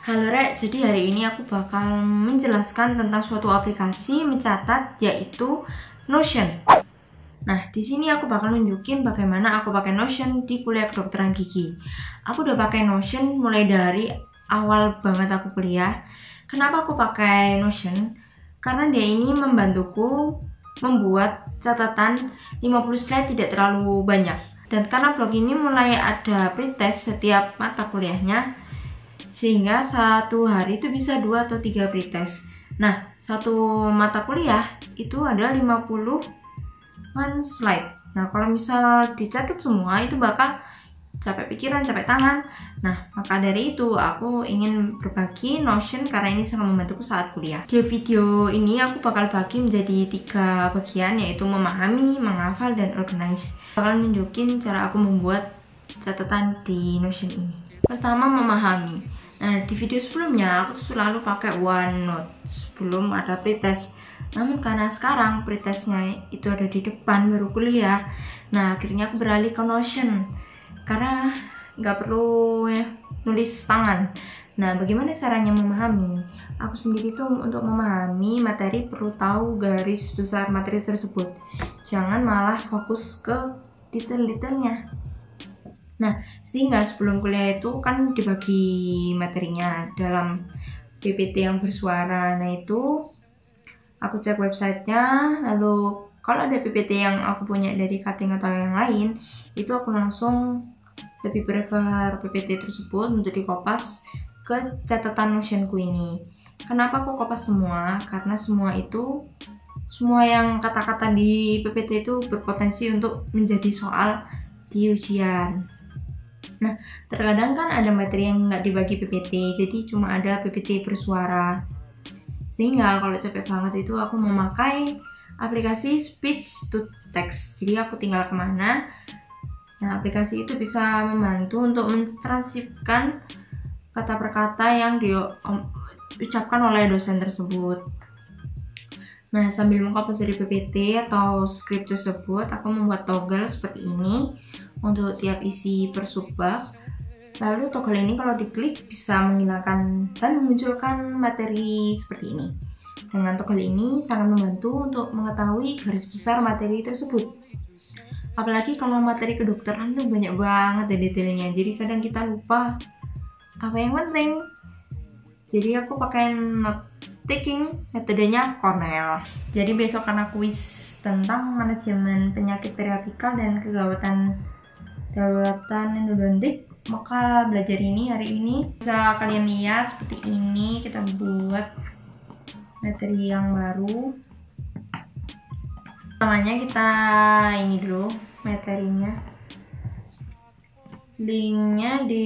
Halo Rek, jadi hari ini aku bakal menjelaskan tentang suatu aplikasi mencatat yaitu Notion. Nah, di sini aku bakal nunjukin bagaimana aku pakai Notion di kuliah kedokteran gigi. Aku udah pakai Notion mulai dari awal banget aku kuliah. Kenapa aku pakai Notion? Karena dia ini membantuku membuat catatan 50 slide tidak terlalu banyak. Dan karena blog ini mulai ada pretest setiap mata kuliahnya, sehingga satu hari itu bisa 2 atau 3 pretest. Nah, satu mata kuliah itu ada 50 slide. Nah, kalau misal dicatat semua itu bakal capek pikiran, capek tangan. Nah, maka dari itu aku ingin berbagi Notion karena ini sangat membantuku saat kuliah. Di video ini aku bakal bagi menjadi 3 bagian, yaitu memahami, menghafal, dan organize. Bakal nunjukin cara aku membuat catatan di Notion ini. Pertama, memahami. Nah, di video sebelumnya aku selalu pakai OneNote sebelum ada pretest. Namun karena sekarang pretestnya itu ada di depan baru kuliah, nah akhirnya aku beralih ke Notion karena nggak perlu nulis tangan. Nah, bagaimana caranya memahami? Aku sendiri tuh untuk memahami materi perlu tahu garis besar materi tersebut. Jangan malah fokus ke detail-detailnya. Nah, sehingga sebelum kuliah itu kan dibagi materinya dalam PPT yang bersuara. Nah, itu aku cek websitenya, lalu kalau ada PPT yang aku punya dari cutting atau yang lain, itu aku langsung lebih prefer PPT tersebut untuk dikopas ke catatan Notionku ini. Kenapa aku kopas semua? Karena semua yang kata-kata di PPT itu berpotensi untuk menjadi soal di ujian. Nah, terkadang kan ada materi yang nggak dibagi PPT, jadi cuma ada PPT bersuara. Sehingga kalau capek banget itu aku memakai aplikasi speech to text. Jadi aku tinggal kemana, nah aplikasi itu bisa membantu untuk mentranskripsikan kata per kata yang diucapkan oleh dosen tersebut. Nah, sambil mengkopas dari PPT atau skrip tersebut, aku membuat toggle seperti ini untuk tiap isi per subbab. Lalu toggle ini kalau diklik bisa menghilangkan dan memunculkan materi seperti ini. Dengan toggle ini sangat membantu untuk mengetahui garis besar materi tersebut. Apalagi kalau materi kedokteran tuh banyak banget detailnya, jadi kadang kita lupa apa yang penting. Jadi aku pakai note taking, metodenya Cornell. Jadi besok karena kuis tentang manajemen penyakit periapikal dan kegawatan endodontik, maka belajar ini hari ini bisa kalian lihat seperti ini. Kita buat materi yang baru. Pertamanya kita ini dulu materinya, linknya di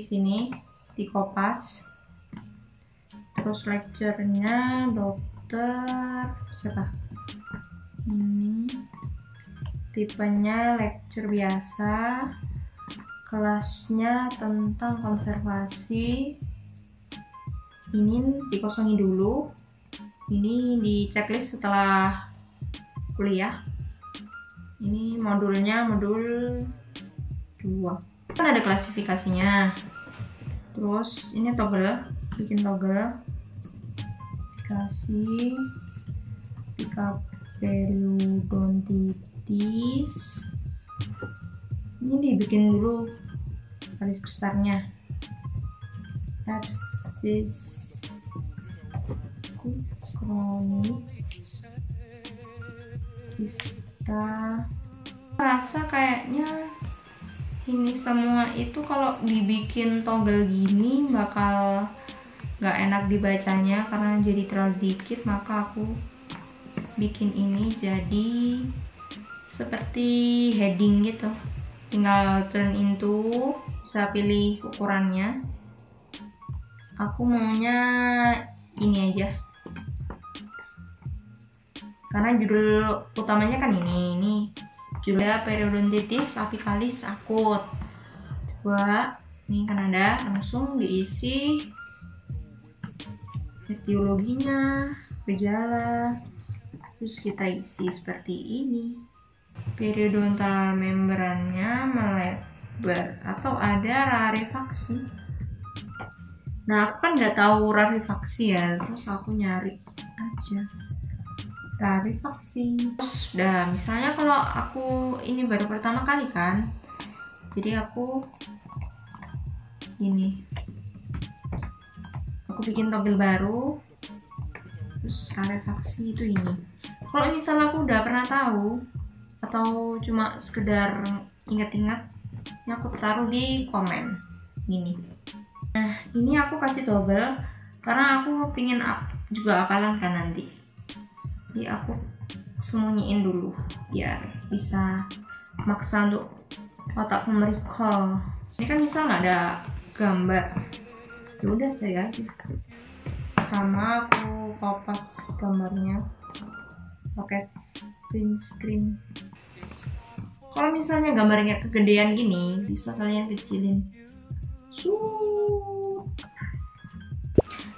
sini dikopas, terus lecture-nya dokter siapa ini, tipenya lecture biasa, kelasnya tentang konservasi. Ini dikosongin dulu, ini di checklist setelah kuliah. Ini modulnya modul 2, kan ada klasifikasinya. Terus ini toggle, bikin toggle kasih periodontitis. Ini dibikin dulu garis besarnya. Absces kronik kista. Rasa kayaknya ini semua itu kalau dibikin toggle gini bakal nggak enak dibacanya karena jadi terlalu dikit, maka aku bikin ini jadi seperti heading gitu. Tinggal turn into, bisa pilih ukurannya. Aku maunya ini aja karena judul utamanya kan ini judulnya periodontitis apicalis akut. Coba ini kan ada, langsung diisi etiologinya, gejala, terus kita isi seperti ini. Periodontal membrannya melebar atau ada rarefaksi. Nah, aku kan nggak tahu rarefaksi ya, terus aku nyari aja rarefaksi. Terus udah, misalnya kalau aku ini baru pertama kali kan, jadi aku ini, aku bikin toggle baru, terus rarefaksi itu ini. Kalau misalnya aku udah pernah tahu atau cuma sekedar ingat-ingat, ini aku taruh di komen ini. Nah, ini aku kasih toggle karena aku pingin juga hafalin kan nanti. Jadi aku sembunyiin dulu biar bisa maksa untuk otakku merecall. Ini kan misal nggak ada gambar, ya udah saya aja. Sama aku kopas gambarnya pakai print screen. Kalau misalnya gambarnya kegedean gini, bisa kalian kecilin.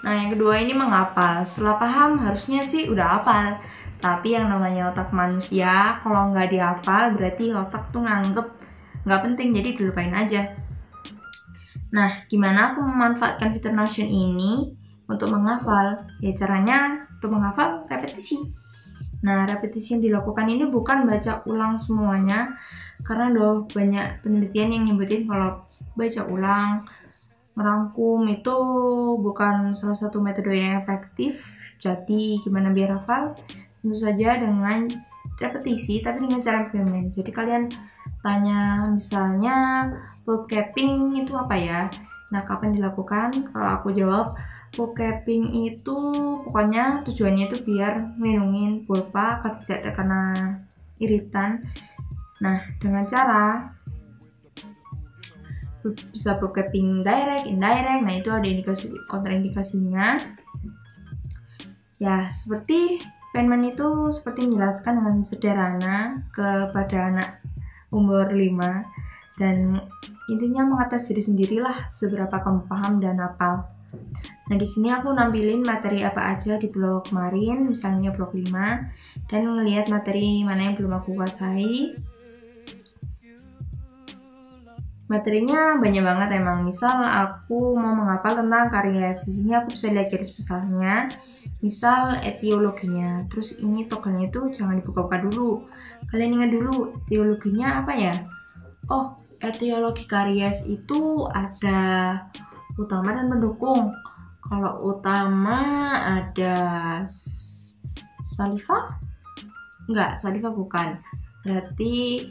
Nah, yang kedua ini menghafal. Setelah paham harusnya sih udah hafal. Tapi yang namanya otak manusia, kalau nggak dihafal berarti otak tuh nganggep nggak penting, jadi dilupain aja. Nah, gimana aku memanfaatkan fitur Notion ini untuk menghafal? Ya caranya untuk menghafal repetisi. Nah, repetisi yang dilakukan ini bukan baca ulang semuanya, karena udah banyak penelitian yang nyebutin kalau baca ulang, ngerangkum itu bukan salah satu metode yang efektif. Jadi gimana biar hafal? Tentu saja dengan repetisi, tapi dengan cara eksperimen. Jadi kalian tanya misalnya vocabing itu apa ya? Nah, kapan dilakukan? Kalau aku jawab, vocabing itu pokoknya tujuannya itu biar melindungi pulpa agar tidak terkena iritan. Nah, dengan cara bisa vocabing direct, indirect. Nah, itu ada indikasi kontraindikasinya. Ya, seperti Feynman itu seperti menjelaskan dengan sederhana kepada anak umur 5, dan intinya mengatas diri sendirilah seberapa kamu paham dan hafal. Nah, di sini aku nampilin materi apa aja di blog kemarin, misalnya blog 5, dan ngelihat materi mana yang belum aku kuasai. Materinya banyak banget emang. Misal aku mau menghafal tentang karies, di sini aku bisa lihat garis besarnya, misal etiologinya. Terus ini toggle-nya itu jangan dibuka-buka dulu. Kalian ingat dulu etiologinya apa ya? Oh, etiologi karies itu ada utama dan pendukung. Kalau utama ada saliva? Enggak, saliva bukan. Berarti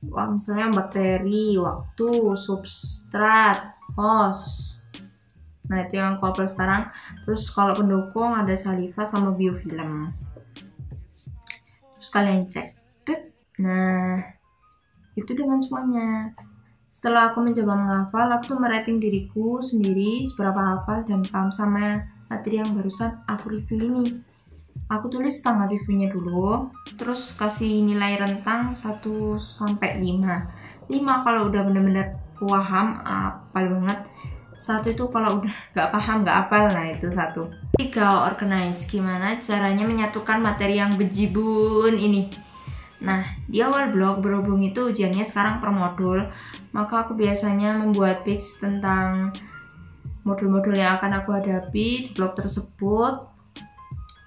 misalnya bakteri, waktu, substrat, host. Nah, itu yang aku hafal sekarang. Terus kalau pendukung ada saliva sama biofilm. Terus kalian cek. Nah, itu dengan semuanya. Setelah aku mencoba menghafal, aku tuh merating diriku sendiri seberapa hafal dan paham sama materi yang barusan aku review ini. Aku tulis tanggal reviewnya dulu, terus kasih nilai rentang 1 sampai 5. 5 kalau udah bener-bener paham, apal banget. 1 itu kalau udah gak paham, gak apal, nah itu 1. 3, organize. Gimana caranya menyatukan materi yang bejibun ini? Nah, di awal blog berhubung itu ujiannya sekarang per modul, maka aku biasanya membuat page tentang modul-modul yang akan aku hadapi di blog tersebut.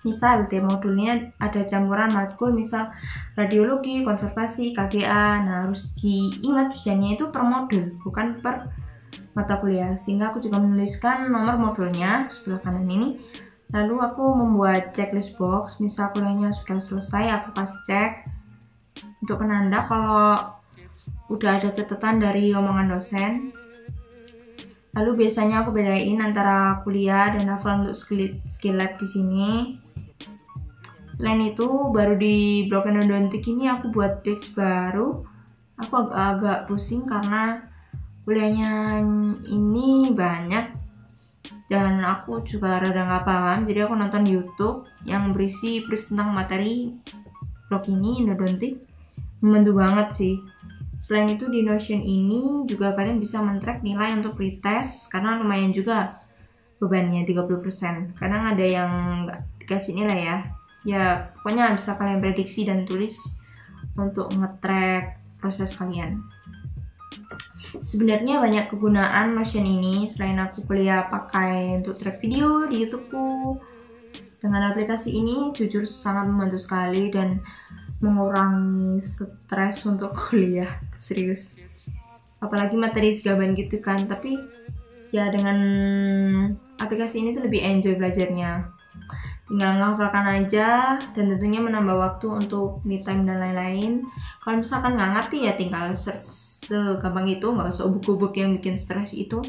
Misal di modulnya ada campuran matkul, misal radiologi, konservasi, KGA. Nah, harus diingat ujiannya itu per modul, bukan per mata kuliah. Sehingga aku juga menuliskan nomor modulnya sebelah kanan ini. Lalu aku membuat checklist box, misal kuliahnya sudah selesai, aku kasih cek untuk penanda kalau udah ada catatan dari omongan dosen. Lalu biasanya aku bedain antara kuliah dan hafal untuk skill lab di sini. Selain itu, baru di blog endodontik ini aku buat page baru. Aku agak pusing karena kuliahnya ini banyak dan aku juga rada nggak paham. Jadi aku nonton YouTube yang berisi brief tentang materi blog ini endodontik. Membantu banget sih. Selain itu di Notion ini juga kalian bisa men-track nilai untuk pretest karena lumayan juga bebannya 30%. Kadang ada yang nggak dikasih nilai ya. Ya pokoknya bisa kalian prediksi dan tulis untuk nge-track proses kalian. Sebenarnya banyak kegunaan Notion ini selain aku kuliah pakai untuk track video di YouTubeku. Dengan aplikasi ini jujur sangat membantu sekali dan mengurangi stres untuk kuliah, serius. Apalagi materi segaban gitu kan, tapi ya dengan aplikasi ini tuh lebih enjoy belajarnya. Tinggal menghafalkan aja dan tentunya menambah waktu untuk me time dan lain-lain. Kalau misalkan nggak ngerti ya tinggal search segampang itu, nggak usah ubuk-ubuk yang bikin stres itu.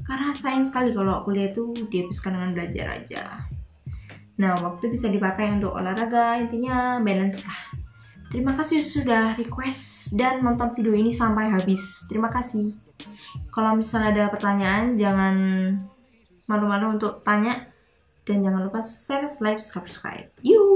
Karena sayang sekali kalau kuliah itu dihabiskan dengan belajar aja. Nah, waktu bisa dipakai untuk olahraga, intinya balance lah. Terima kasih sudah request dan nonton video ini sampai habis. Terima kasih. Kalau misalnya ada pertanyaan, jangan malu-malu untuk tanya. Dan jangan lupa share, like, subscribe. Yuh!